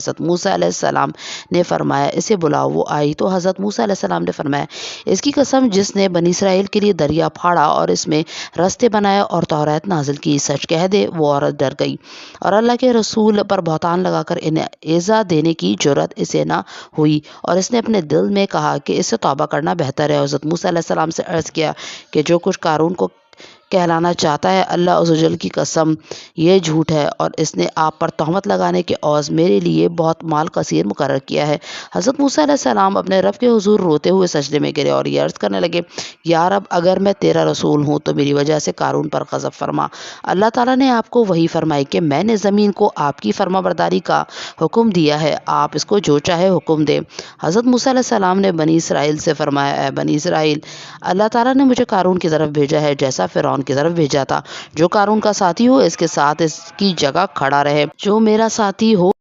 हज़रत मूसा अलैहिस्सलाम ने फरमाया, इसे बुलाओ। वो आई तो हज़रत मूसा अलैहिस्सलाम ने फरमाया, इसकी कसम जिसने बनी इसराइल के लिए दरिया फाड़ा और इसमें रास्ते बनाए और तौरात नाजिल की, सच कह दे वो औरत डर गई और अल्लाह के रसूल पर बहतान लगाकर इन्हें ईज़ा देने की जुर्रत इसे ना हुई और इसने अपने दिल में कहा कि इससे तौबा करना बेहतर है। हज़रत मूसा अलैहिस्सलाम से अर्ज़ किया कि जो कुछ कारून को कहलाना चाहता है, अल्लाह अज़्ज़ वजल की कसम ये झूठ है और इसने आप पर तहमत लगाने के औज़ मेरे लिए बहुत माल कसीर मुकर्रर किया है। हज़रत मूसा अलैहिस्सलाम अपने रब के हुज़ूर रोते हुए सजदे में गिरे और ये अर्ज़ करने लगे, या रब, अगर मैं तेरा रसूल हूँ तो मेरी वजह से कारून पर ग़ज़ब फरमा। अल्लाह ताला ने आपको वही फरमाई कि मैंने ज़मीन को आपकी फरमाबरदारी का हुक्म दिया है, आप इसको जो चाहे हुक्म दें। हज़रत मूसा अलैहिस्सलाम ने बनी इसराइल से फरमाया, ऐ बनी इसराइल, अल्लाह ताला ने मुझे कारून की तरफ भेजा है जैसा फ़िरौन की तरफ भेजा था। जो कारून का साथी हो इसके साथ इसकी जगह खड़ा रहे, जो मेरा साथी हो